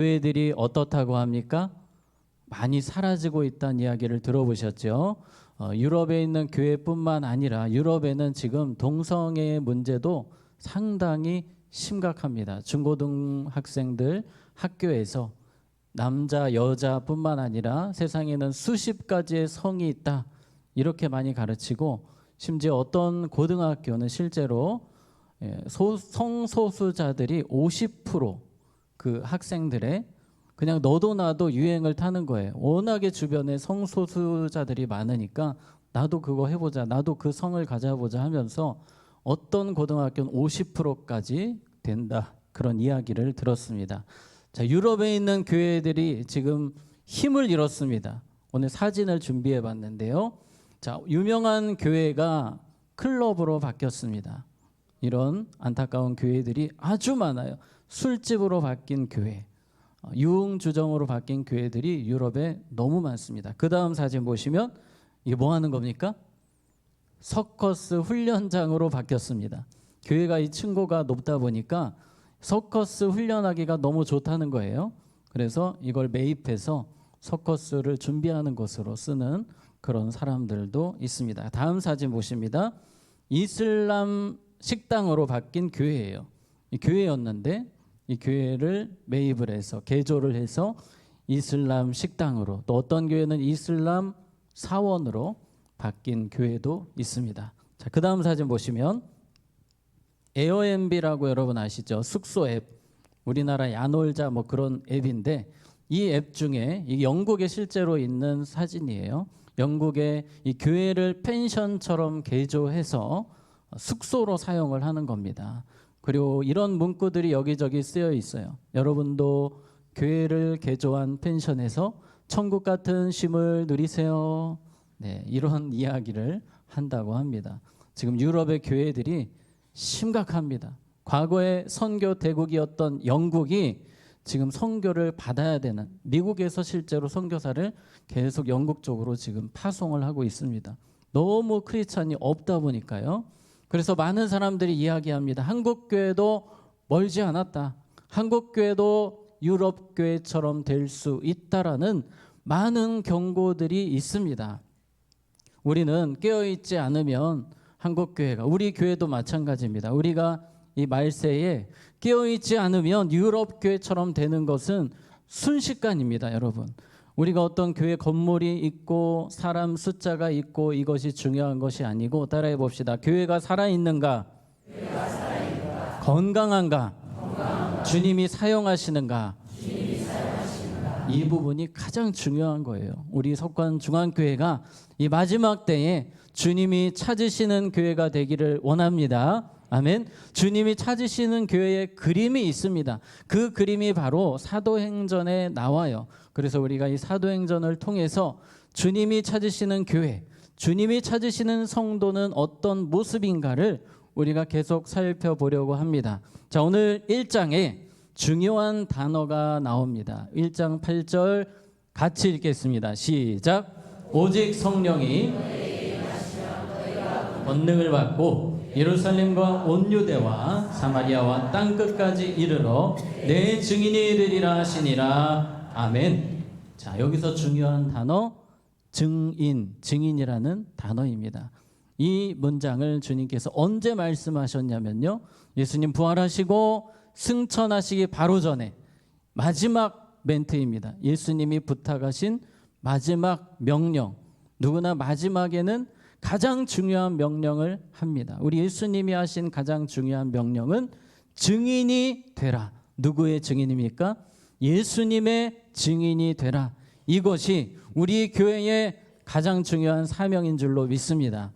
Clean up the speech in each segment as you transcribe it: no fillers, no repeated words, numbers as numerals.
교회들이 어떻다고 합니까? 많이 사라지고 있다는 이야기를 들어보셨죠? 유럽에 있는 교회뿐만 아니라 유럽에는 지금 동성애의 문제도 상당히 심각합니다. 중고등학생들 학교에서 남자, 여자뿐만 아니라 세상에는 수십 가지의 성이 있다. 이렇게 많이 가르치고 심지어 어떤 고등학교는 실제로 성소수자들이 50%그 학생들의 그냥 너도 나도 유행을 타는 거예요. 워낙에 주변에 성소수자들이 많으니까 나도 그거 해보자, 나도 그 성을 가져보자 하면서 어떤 고등학교는 50%까지 된다. 그런 이야기를 들었습니다. 자, 유럽에 있는 교회들이 지금 힘을 잃었습니다. 오늘 사진을 준비해 봤는데요. 자, 유명한 교회가 클럽으로 바뀌었습니다. 이런 안타까운 교회들이 아주 많아요. 술집으로 바뀐 교회, 유흥주점으로 바뀐 교회들이 유럽에 너무 많습니다. 그 다음 사진 보시면 이게 뭐 하는 겁니까? 서커스 훈련장으로 바뀌었습니다. 교회가 이 층고가 높다 보니까 서커스 훈련하기가 너무 좋다는 거예요. 그래서 이걸 매입해서 서커스를 준비하는 것으로 쓰는 그런 사람들도 있습니다. 다음 사진 보십니다. 이슬람 식당으로 바뀐 교회예요. 이 교회였는데 이 교회를 매입을 해서 개조를 해서 이슬람 식당으로, 또 어떤 교회는 이슬람 사원으로 바뀐 교회도 있습니다. 자, 그 다음 사진 보시면 에어앤비라고 여러분 아시죠? 숙소 앱, 우리나라 야놀자 뭐 그런 앱인데 이 앱 중에 이 영국에 실제로 있는 사진이에요. 영국의 이 교회를 펜션처럼 개조해서 숙소로 사용을 하는 겁니다. 그리고 이런 문구들이 여기저기 쓰여 있어요. 여러분도 교회를 개조한 펜션에서 천국 같은 쉼을 누리세요. 네, 이런 이야기를 한다고 합니다. 지금 유럽의 교회들이 심각합니다. 과거에 선교 대국이었던 영국이 지금 선교를 받아야 되는, 미국에서 실제로 선교사를 계속 영국 쪽으로 지금 파송을 하고 있습니다. 너무 크리스찬이 없다 보니까요. 그래서 많은 사람들이 이야기합니다. 한국 교회도 멀지 않았다. 한국 교회도 유럽 교회처럼 될 수 있다라는 많은 경고들이 있습니다. 우리는 깨어있지 않으면 한국 교회가, 우리 교회도 마찬가지입니다. 우리가 이 말세에 깨어있지 않으면 유럽 교회처럼 되는 것은 순식간입니다, 여러분. 우리가 어떤 교회 건물이 있고 사람 숫자가 있고 이것이 중요한 것이 아니고, 따라해 봅시다. 교회가 살아있는가? 건강한가? 주님이 사용하시는가? 이 부분이 가장 중요한 거예요. 우리 석관 중앙교회가 이 마지막 때에 주님이 찾으시는 교회가 되기를 원합니다. 아멘. 주님이 찾으시는 교회의 그림이 있습니다. 그 그림이 바로 사도행전에 나와요. 그래서 우리가 이 사도행전을 통해서 주님이 찾으시는 교회, 주님이 찾으시는 성도는 어떤 모습인가를 우리가 계속 살펴보려고 합니다. 자, 오늘 1장에 중요한 단어가 나옵니다. 1장 8절 같이 읽겠습니다. 시작. 오직 성령이 권능을 받고 예루살렘과 온 유대와 사마리아와 땅끝까지 이르러 내 증인이 되리라 하시니라. 아멘. 자, 여기서 중요한 단어 증인, 증인이라는 단어입니다. 이 문장을 주님께서 언제 말씀하셨냐면요, 예수님 부활하시고 승천하시기 바로 전에 마지막 멘트입니다. 예수님이 부탁하신 마지막 명령, 누구나 마지막에는 가장 중요한 명령을 합니다. 우리 예수님이 하신 가장 중요한 명령은 증인이 되라. 누구의 증인입니까? 예수님의 증인이 되라. 이것이 우리 교회의 가장 중요한 사명인 줄로 믿습니다.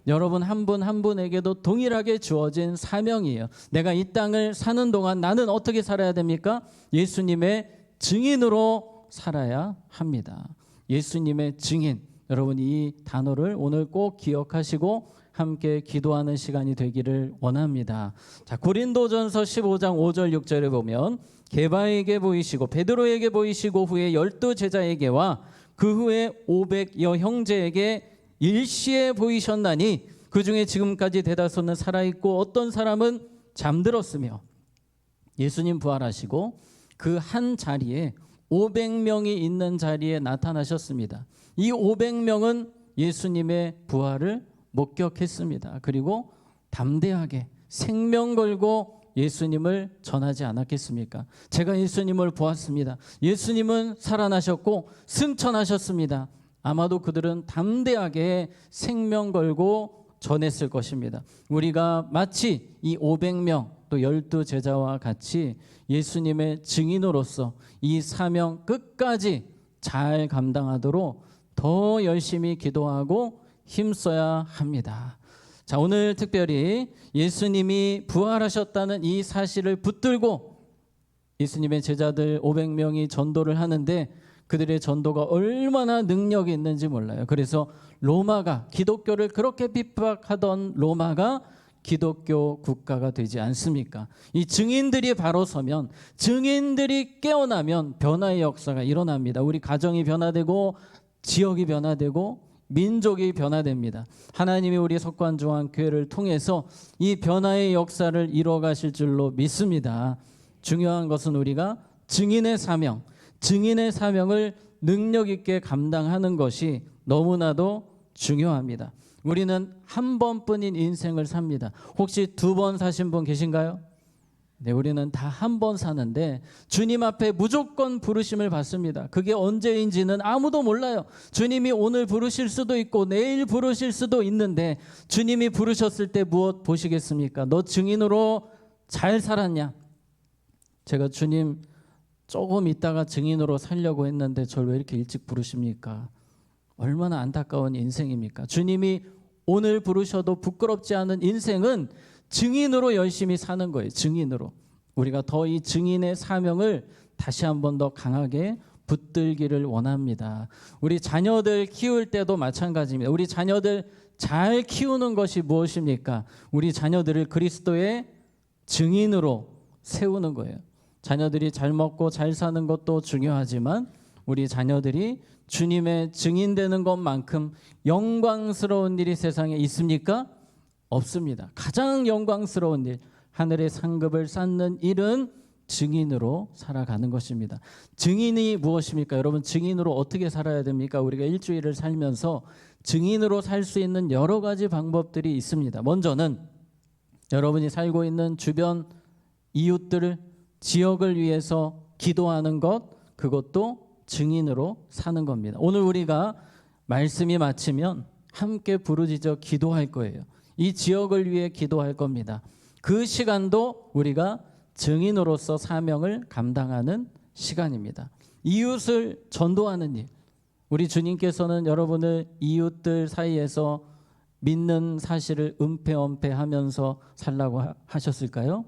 여러분 한 분 한 분에게도 동일하게 주어진 사명이에요. 내가 이 땅을 사는 동안 나는 어떻게 살아야 됩니까? 예수님의 증인으로 살아야 합니다. 예수님의 증인. 여러분 이 단어를 오늘 꼭 기억하시고 함께 기도하는 시간이 되기를 원합니다. 자, 고린도전서 15장 5절 6절에 보면 게바에게 보이시고 베드로에게 보이시고 후에 12 제자에게와 그 후에 500여 형제에게 일시에 보이셨나니 그 중에 지금까지 대다수는 살아있고 어떤 사람은 잠들었으며. 예수님 부활하시고 그 한 자리에 500명이 있는 자리에 나타나셨습니다. 이 500명은 예수님의 부활을 목격했습니다. 그리고 담대하게 생명 걸고 예수님을 전하지 않았겠습니까? 제가 예수님을 보았습니다. 예수님은 살아나셨고 승천하셨습니다. 아마도 그들은 담대하게 생명 걸고 전했을 것입니다. 우리가 마치 이 500명 또 12제자와 같이 예수님의 증인으로서 이 사명 끝까지 잘 감당하도록 더 열심히 기도하고 힘써야 합니다. 자, 오늘 특별히 예수님이 부활하셨다는 이 사실을 붙들고 예수님의 제자들 500명이 전도를 하는데 그들의 전도가 얼마나 능력이 있는지 몰라요. 그래서 로마가, 기독교를 그렇게 핍박하던 로마가 기독교 국가가 되지 않습니까? 이 증인들이 바로 서면, 증인들이 깨어나면 변화의 역사가 일어납니다. 우리 가정이 변화되고 지역이 변화되고 민족이 변화됩니다. 하나님이 우리 석관중앙교회를 통해서 이 변화의 역사를 이뤄가실 줄로 믿습니다. 중요한 것은 우리가 증인의 사명을 능력 있게 감당하는 것이 너무나도 중요합니다. 우리는 한 번뿐인 인생을 삽니다. 혹시 2번 사신 분 계신가요? 네, 우리는 다 한 번 사는데 주님 앞에 무조건 부르심을 받습니다. 그게 언제인지는 아무도 몰라요. 주님이 오늘 부르실 수도 있고 내일 부르실 수도 있는데 주님이 부르셨을 때 무엇 보시겠습니까? 너 증인으로 잘 살았냐? 제가 주님 조금 있다가 증인으로 살려고 했는데 저를 왜 이렇게 일찍 부르십니까? 얼마나 안타까운 인생입니까? 주님이 오늘 부르셔도 부끄럽지 않은 인생은 증인으로 열심히 사는 거예요. 증인으로. 우리가 더 이 증인의 사명을 다시 한 번 더 강하게 붙들기를 원합니다. 우리 자녀들 키울 때도 마찬가지입니다. 우리 자녀들 잘 키우는 것이 무엇입니까? 우리 자녀들을 그리스도의 증인으로 세우는 거예요. 자녀들이 잘 먹고 잘 사는 것도 중요하지만 우리 자녀들이 주님의 증인되는 것만큼 영광스러운 일이 세상에 있습니까? 없습니다. 가장 영광스러운 일, 하늘의 상급을 쌓는 일은 증인으로 살아가는 것입니다. 증인이 무엇입니까? 여러분, 증인으로 어떻게 살아야 됩니까? 우리가 일주일을 살면서 증인으로 살 수 있는 여러 가지 방법들이 있습니다. 먼저는 여러분이 살고 있는 주변 이웃들을, 지역을 위해서 기도하는 것, 그것도 증인으로 사는 겁니다. 오늘 우리가 말씀이 마치면 함께 부르짖어 기도할 거예요. 이 지역을 위해 기도할 겁니다. 그 시간도 우리가 증인으로서 사명을 감당하는 시간입니다. 이웃을 전도하는 일. 우리 주님께서는 여러분을 이웃들 사이에서 믿는 사실을 은폐엄폐하면서 살라고 하셨을까요?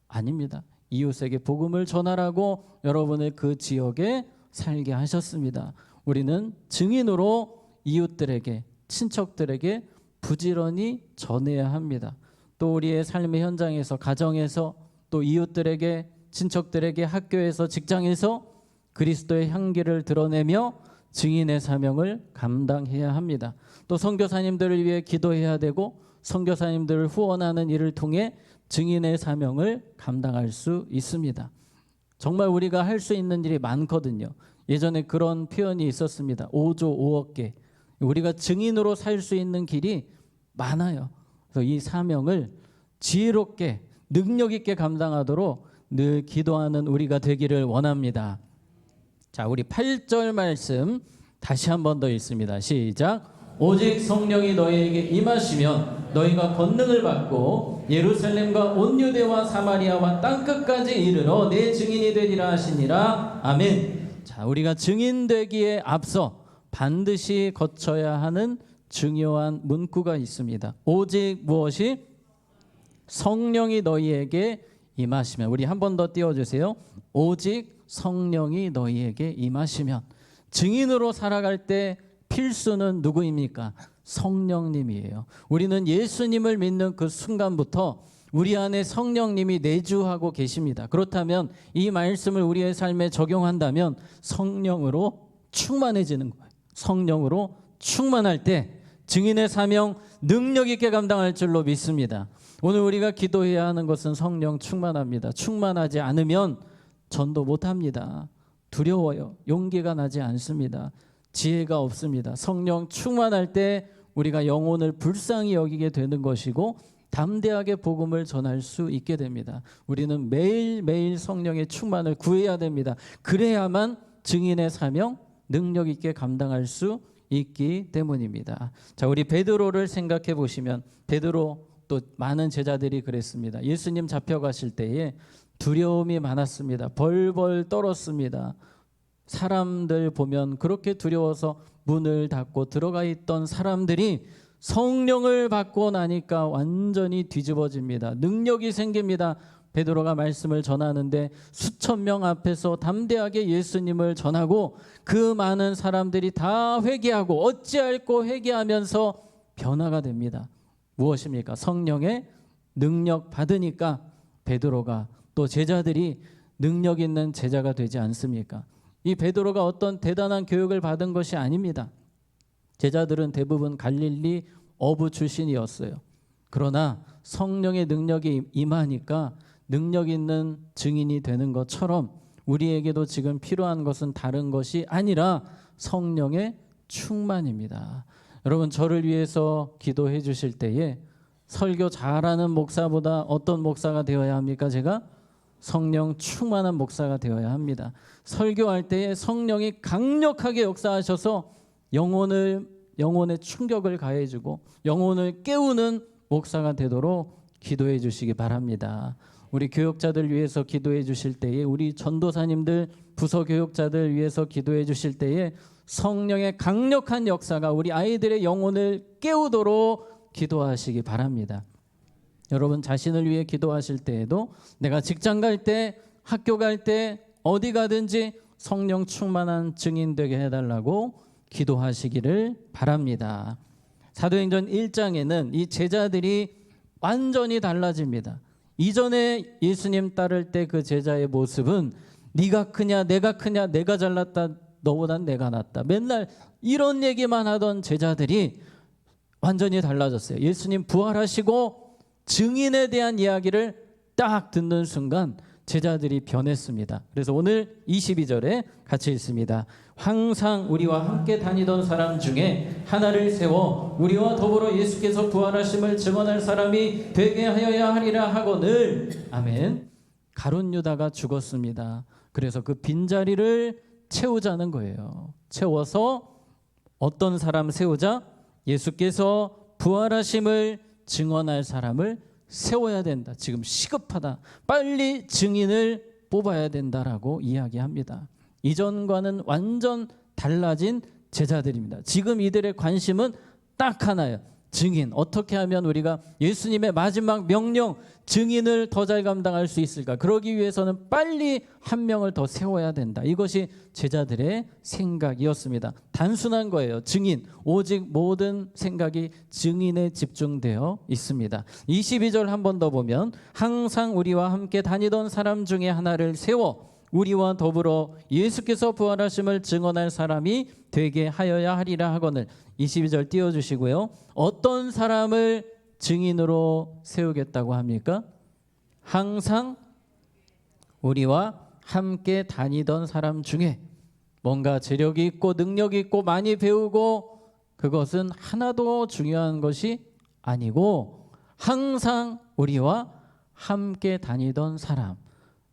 아닙니다. 이웃에게 복음을 전하라고 여러분을 그 지역에 살게 하셨습니다. 우리는 증인으로 이웃들에게, 친척들에게 부지런히 전해야 합니다. 또 우리의 삶의 현장에서, 가정에서, 또 이웃들에게, 친척들에게, 학교에서, 직장에서 그리스도의 향기를 드러내며 증인의 사명을 감당해야 합니다. 또 선교사님들을 위해 기도해야 되고 선교사님들을 후원하는 일을 통해 증인의 사명을 감당할 수 있습니다. 정말 우리가 할 수 있는 일이 많거든요. 예전에 그런 표현이 있었습니다. 5조 5억 개. 우리가 증인으로 살 수 있는 길이 많아요. 그래서 이 사명을 지혜롭게 능력 있게 감당하도록 늘 기도하는 우리가 되기를 원합니다. 자, 우리 8절 말씀 다시 한 번 더 읽습니다. 시작. 오직 성령이 너희에게 임하시면 너희가 권능을 받고 예루살렘과 온 유대와 사마리아와 땅끝까지 이르러 내 증인이 되리라 하시니라. 아멘. 자, 우리가 증인 되기에 앞서 반드시 거쳐야 하는 중요한 문구가 있습니다. 오직 무엇이? 성령이 너희에게 임하시면. 우리 한 번 더 띄워주세요. 오직 성령이 너희에게 임하시면. 증인으로 살아갈 때 필수는 누구입니까? 성령님이에요. 우리는 예수님을 믿는 그 순간부터 우리 안에 성령님이 내주하고 계십니다. 그렇다면 이 말씀을 우리의 삶에 적용한다면 성령으로 충만해지는 거예요. 성령으로 충만할 때 증인의 사명 능력 있게 감당할 줄로 믿습니다. 오늘 우리가 기도해야 하는 것은 성령 충만합니다. 충만하지 않으면 전도 못합니다. 두려워요. 용기가 나지 않습니다. 지혜가 없습니다. 성령 충만할 때 우리가 영혼을 불쌍히 여기게 되는 것이고 담대하게 복음을 전할 수 있게 됩니다. 우리는 매일매일 성령의 충만을 구해야 됩니다. 그래야만 증인의 사명 능력 있게 감당할 수 있기 때문입니다. 자, 우리 베드로를 생각해 보시면 베드로 또 많은 제자들이 그랬습니다. 예수님 잡혀가실 때에 두려움이 많았습니다. 벌벌 떨었습니다. 사람들 보면 그렇게 두려워서 문을 닫고 들어가 있던 사람들이 성령을 받고 나니까 완전히 뒤집어집니다. 능력이 생깁니다. 베드로가 말씀을 전하는데 수천 명 앞에서 담대하게 예수님을 전하고 그 많은 사람들이 다 회개하고 어찌할꼬 회개하면서 변화가 됩니다. 무엇입니까? 성령의 능력 받으니까 베드로가 또 제자들이 능력 있는 제자가 되지 않습니까? 이 베드로가 어떤 대단한 교육을 받은 것이 아닙니다. 제자들은 대부분 갈릴리 어부 출신이었어요. 그러나 성령의 능력이 임하니까 능력 있는 증인이 되는 것처럼 우리에게도 지금 필요한 것은 다른 것이 아니라 성령의 충만입니다. 여러분, 저를 위해서 기도해 주실 때에 설교 잘하는 목사보다 어떤 목사가 되어야 합니까? 제가 성령 충만한 목사가 되어야 합니다. 설교할 때에 성령이 강력하게 역사하셔서 영혼의 충격을 가해주고 영혼을 깨우는 목사가 되도록 기도해 주시기 바랍니다. 우리 교역자들 위해서 기도해 주실 때에, 우리 전도사님들 부서 교역자들 위해서 기도해 주실 때에 성령의 강력한 역사가 우리 아이들의 영혼을 깨우도록 기도하시기 바랍니다. 여러분 자신을 위해 기도하실 때에도 내가 직장 갈 때, 학교 갈 때, 어디 가든지 성령 충만한 증인 되게 해달라고 기도하시기를 바랍니다. 사도행전 1장에는 이 제자들이 완전히 달라집니다. 이전에 예수님 따를 때 그 제자의 모습은 네가 크냐 내가 크냐 내가 잘났다 너보단 내가 낫다 맨날 이런 얘기만 하던 제자들이 완전히 달라졌어요. 예수님 부활하시고 증인에 대한 이야기를 딱 듣는 순간 제자들이 변했습니다. 그래서 오늘 22절에 같이 읽습니다. 항상 우리와 함께 다니던 사람 중에 하나를 세워 우리와 더불어 예수께서 부활하심을 증언할 사람이 되게 하여야 하리라 하거늘. 아멘. 가룟 유다가 죽었습니다. 그래서 그 빈자리를 채우자는 거예요. 채워서 어떤 사람 세우자? 예수께서 부활하심을 증언할 사람을 세워야 된다. 지금 시급하다. 빨리 증인을 뽑아야 된다라고 이야기합니다. 이전과는 완전 달라진 제자들입니다. 지금 이들의 관심은 딱 하나예요. 증인. 어떻게 하면 우리가 예수님의 마지막 명령 증인을 더 잘 감당할 수 있을까? 그러기 위해서는 빨리 한 명을 더 세워야 된다. 이것이 제자들의 생각이었습니다. 단순한 거예요. 증인. 오직 모든 생각이 증인에 집중되어 있습니다. 22절 한 번 더 보면 항상 우리와 함께 다니던 사람 중에 하나를 세워 우리와 더불어 예수께서 부활하심을 증언할 사람이 되게 하여야 하리라 하거늘. 22절 띄워주시고요. 어떤 사람을 증인으로 세우겠다고 합니까? 항상 우리와 함께 다니던 사람 중에 뭔가 재력이 있고 능력이 있고 많이 배우고 그것은 하나도 중요한 것이 아니고 항상 우리와 함께 다니던 사람,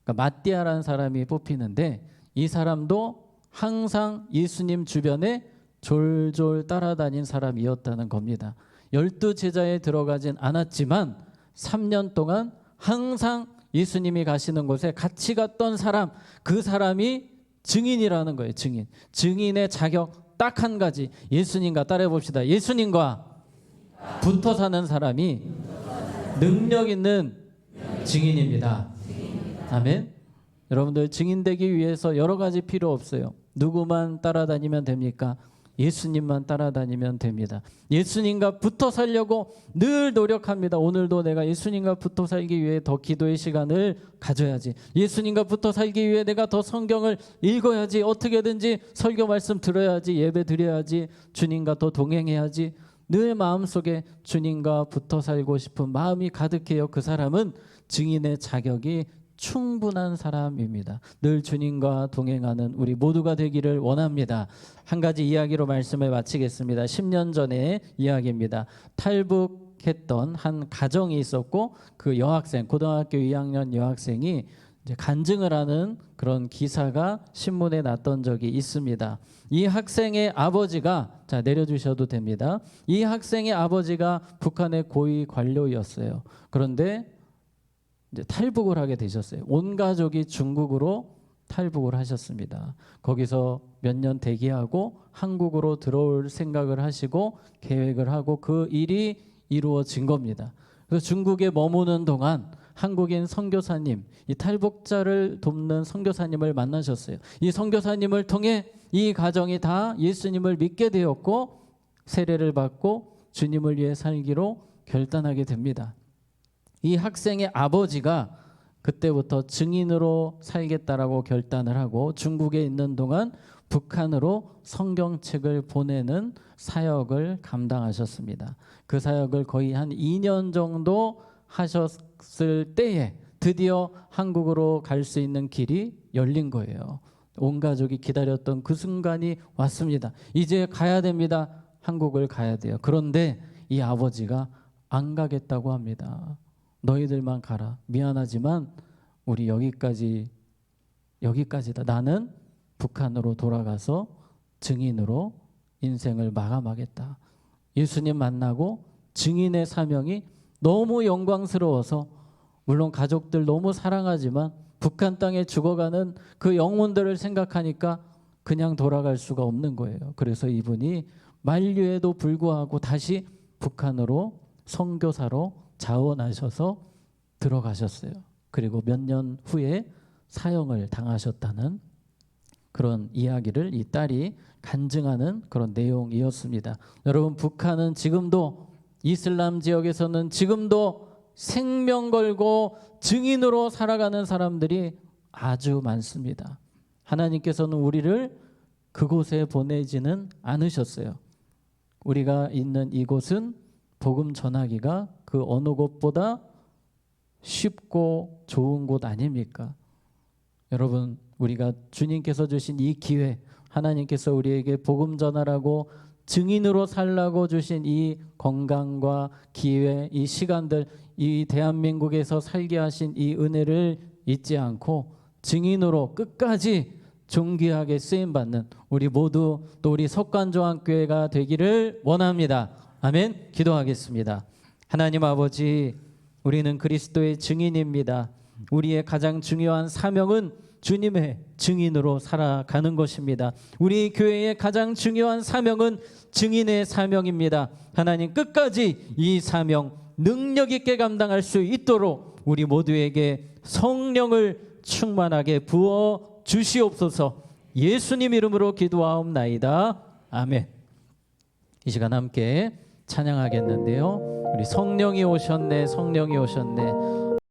그러니까 마띠아라는 사람이 뽑히는데 이 사람도 항상 예수님 주변에 졸졸 따라다닌 사람이었다는 겁니다. 12제자에 들어가진 않았지만 3년 동안 항상 예수님이 가시는 곳에 같이 갔던 사람, 그 사람이 증인이라는 거예요. 증인의 자격 딱 한 가지. 예수님과 따라해 봅시다. 예수님과 붙어 사는 사람이 능력 있는 증인입니다. 아멘. 여러분들 증인되기 위해서 여러 가지 필요 없어요. 누구만 따라다니면 됩니까? 예수님만 따라다니면 됩니다. 예수님과 붙어 살려고 늘 노력합니다. 오늘도 내가 예수님과 붙어 살기 위해 더 기도의 시간을 가져야지. 예수님과 붙어 살기 위해 내가 더 성경을 읽어야지. 어떻게든지 설교 말씀 들어야지. 예배 드려야지. 주님과 더 동행해야지. 늘 마음속에 주님과 붙어 살고 싶은 마음이 가득해요. 그 사람은 증인의 자격이 충분한 사람입니다. 늘 주님과 동행하는 우리 모두가 되기를 원합니다. 한 가지 이야기로 말씀을 마치겠습니다. 10년 전의 이야기입니다. 탈북했던 한 가정이 있었고 그 여학생, 고등학교 2학년 여학생이 이제 간증을 하는 그런 기사가 신문에 났던 적이 있습니다. 이 학생의 아버지가, 자 내려주셔도 됩니다. 이 학생의 아버지가 북한의 고위 관료였어요. 그런데 이제 탈북을 하게 되셨어요. 온 가족이 중국으로 탈북을 하셨습니다. 거기서 몇 년 대기하고 한국으로 들어올 생각을 하시고 계획을 하고 그 일이 이루어진 겁니다. 그래서 중국에 머무는 동안 한국인 선교사님, 이 탈북자를 돕는 선교사님을 만나셨어요. 이 선교사님을 통해 이 가정이 다 예수님을 믿게 되었고 세례를 받고 주님을 위해 살기로 결단하게 됩니다. 이 학생의 아버지가 그때부터 증인으로 살겠다라고 결단을 하고 중국에 있는 동안 북한으로 성경책을 보내는 사역을 감당하셨습니다. 그 사역을 거의 한 2년 정도 하셨을 때에 드디어 한국으로 갈 수 있는 길이 열린 거예요. 온 가족이 기다렸던 그 순간이 왔습니다. 이제 가야 됩니다. 한국을 가야 돼요. 그런데 이 아버지가 안 가겠다고 합니다. 너희들만 가라. 미안하지만 우리 여기까지다. 나는 북한으로 돌아가서 증인으로 인생을 마감하겠다. 예수님 만나고 증인의 사명이 너무 영광스러워서 물론 가족들 너무 사랑하지만 북한 땅에 죽어가는 그 영혼들을 생각하니까 그냥 돌아갈 수가 없는 거예요. 그래서 이분이 만류에도 불구하고 다시 북한으로 선교사로 자원하셔서 들어가셨어요. 그리고 몇 년 후에 사형을 당하셨다는 그런 이야기를 이 딸이 간증하는 그런 내용이었습니다. 여러분, 북한은 지금도 이슬람 지역에서는 지금도 생명 걸고 증인으로 살아가는 사람들이 아주 많습니다. 하나님께서는 우리를 그곳에 보내지는 않으셨어요. 우리가 있는 이곳은 복음 전하기가 그 어느 곳보다 쉽고 좋은 곳 아닙니까? 여러분, 우리가 주님께서 주신 이 기회, 하나님께서 우리에게 복음 전하라고 증인으로 살라고 주신 이 건강과 기회, 이 시간들, 이 대한민국에서 살게 하신 이 은혜를 잊지 않고 증인으로 끝까지 존귀하게 쓰임받는 우리 모두 또 우리 석관조항교회가 되기를 원합니다. 아멘. 기도하겠습니다. 하나님 아버지, 우리는 그리스도의 증인입니다. 우리의 가장 중요한 사명은 주님의 증인으로 살아가는 것입니다. 우리 교회의 가장 중요한 사명은 증인의 사명입니다. 하나님, 끝까지 이 사명 능력 있게 감당할 수 있도록 우리 모두에게 성령을 충만하게 부어 주시옵소서. 예수님 이름으로 기도하옵나이다. 아멘. 이 시간 함께 찬양하겠는데요. 우리 성령이 오셨네, 성령이 오셨네.